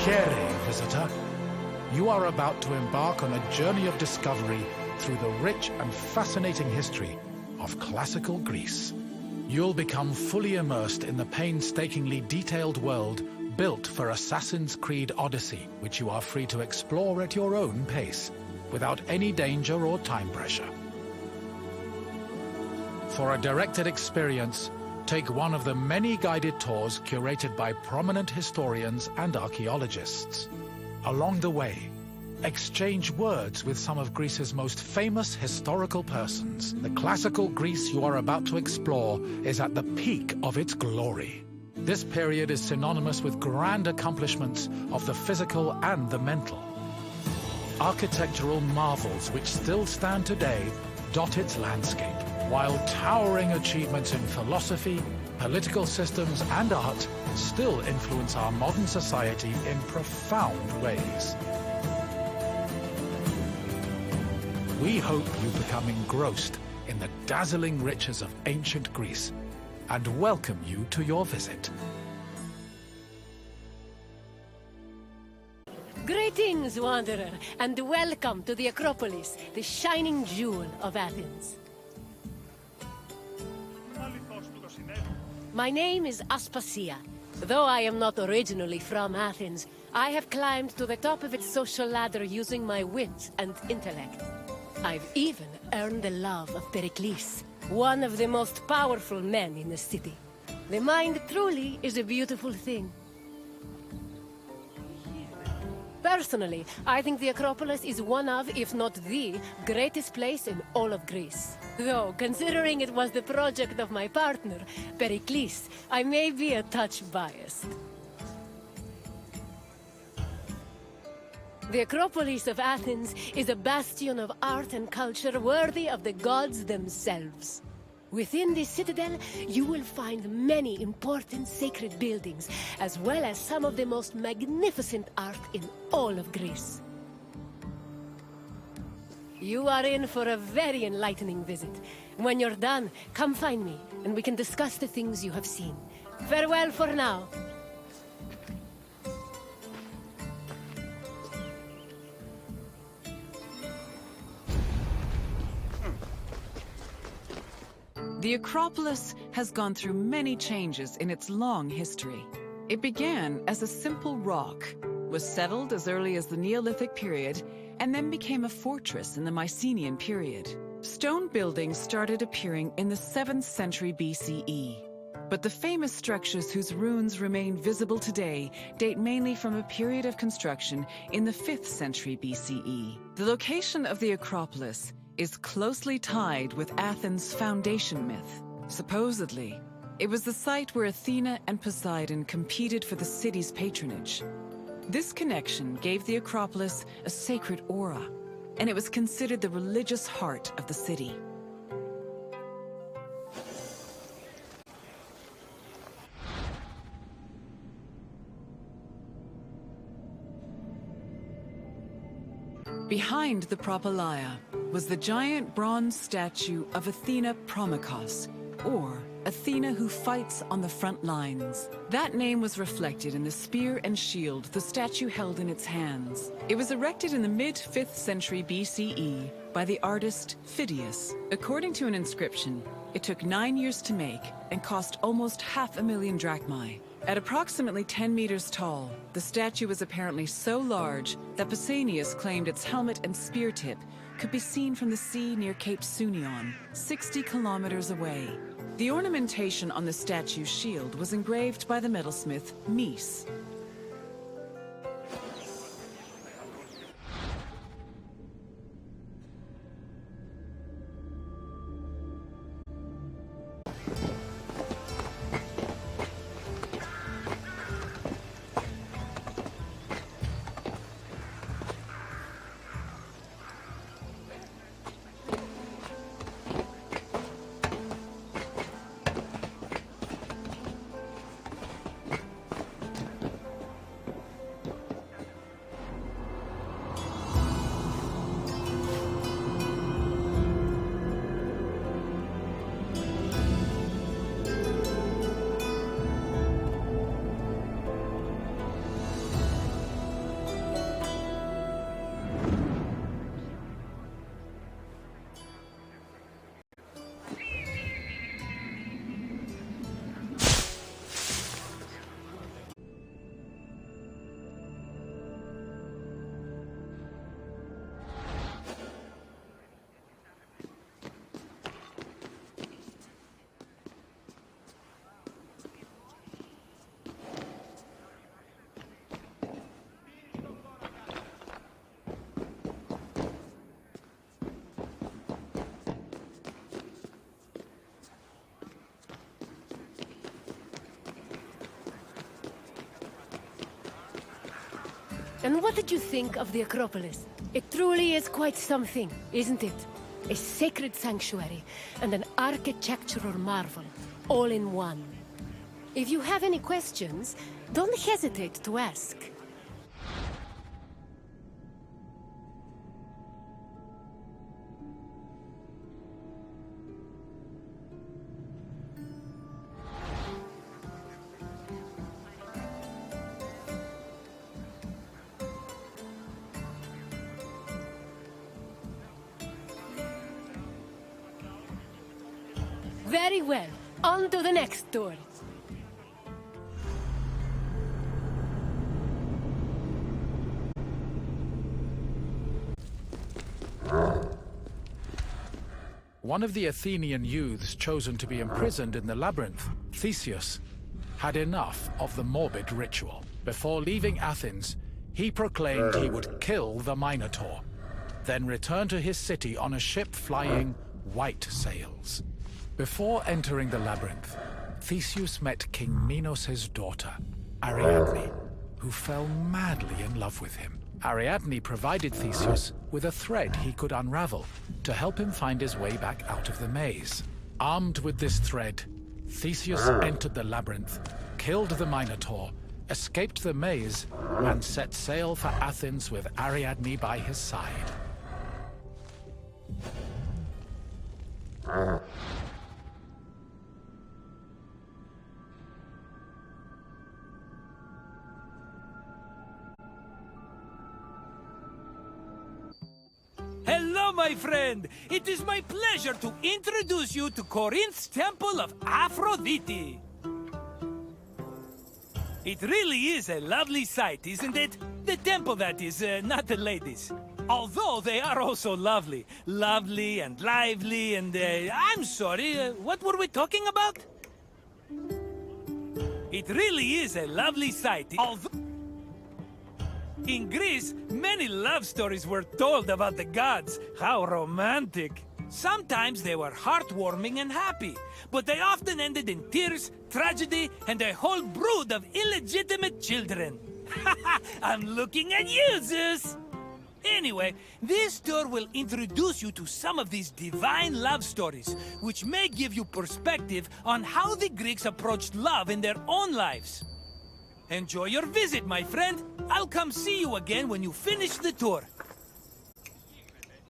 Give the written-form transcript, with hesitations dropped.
Salutare, visitor. You are about to embark on a journey of discovery through the rich and fascinating history of classical Greece. You'll become fully immersed in the painstakingly detailed world built for Assassin's Creed Odyssey, which you are free to explore at your own pace, without any danger or time pressure. For a directed experience, take one of the many guided tours curated by prominent historians and archaeologists. Along the way, exchange words with some of Greece's most famous historical persons. The classical Greece you are about to explore is at the peak of its glory. This period is synonymous with grand accomplishments of the physical and the mental. Architectural marvels which still stand today dot its landscape, while towering achievements in philosophy, political systems, and art still influence our modern society in profound ways. We hope you become engrossed in the dazzling riches of ancient Greece and welcome you to your visit. Greetings, wanderer, and welcome to the Acropolis, the shining jewel of Athens. My name is Aspasia. Though I am not originally from Athens, I have climbed to the top of its social ladder using my wits and intellect. I've even earned the love of Pericles, one of the most powerful men in the city. The mind truly is a beautiful thing. Personally, I think the Acropolis is one of, if not the, greatest place in all of Greece. Though, considering it was the project of my partner, Pericles, I may be a touch biased. The Acropolis of Athens is a bastion of art and culture worthy of the gods themselves. Within this citadel, you will find many important sacred buildings, as well as some of the most magnificent art in all of Greece. You are in for a very enlightening visit. When you're done, come find me, and we can discuss the things you have seen. Farewell for now. The Acropolis has gone through many changes in its long history. It began as a simple rock, was settled as early as the Neolithic period, and then became a fortress in the Mycenaean period. Stone buildings started appearing in the 7th century BCE. But the famous structures whose ruins remain visible today date mainly from a period of construction in the 5th century BCE. The location of the Acropolis is closely tied with Athens' foundation myth. Supposedly, it was the site where Athena and Poseidon competed for the city's patronage. This connection gave the Acropolis a sacred aura, and it was considered the religious heart of the city. Behind the Propylaea was the giant bronze statue of Athena Promachos, or Athena who fights on the front lines. That name was reflected in the spear and shield the statue held in its hands. It was erected in the mid-5th century BCE by the artist Phidias. According to an inscription, it took 9 years to make and cost almost 500,000 drachmae. At approximately 10 meters tall, the statue was apparently so large that Pausanias claimed its helmet and spear tip could be seen from the sea near Cape Sunion, 60 kilometers away. The ornamentation on the statue's shield was engraved by the metalsmith Mies. And what did you think of the Acropolis? It truly is quite something, isn't it? A sacred sanctuary and an architectural marvel, all in one. If you have any questions, don't hesitate to ask. Very well. On to the next door. One of the Athenian youths chosen to be imprisoned in the labyrinth, Theseus, had enough of the morbid ritual. Before leaving Athens, he proclaimed he would kill the Minotaur, then return to his city on a ship flying white sails. Before entering the labyrinth, Theseus met King Minos' daughter, Ariadne, who fell madly in love with him. Ariadne provided Theseus with a thread he could unravel to help him find his way back out of the maze. Armed with this thread, Theseus entered the labyrinth, killed the Minotaur, escaped the maze, and set sail for Athens with Ariadne by his side. Hello, my friend! It is my pleasure to introduce you to Corinth's Temple of Aphrodite. It really is a lovely sight, isn't it? The temple, that is, not the ladies. Although they are also lovely. Lovely and lively and, I'm sorry, what were we talking about? It really is a lovely sight. Although in Greece, many love stories were told about the gods. How romantic. Sometimes they were heartwarming and happy, but they often ended in tears, tragedy, and a whole brood of illegitimate children. I'm looking at you, Zeus! Anyway, this tour will introduce you to some of these divine love stories, which may give you perspective on how the Greeks approached love in their own lives. Enjoy your visit, my friend. I'll come see you again when you finish the tour.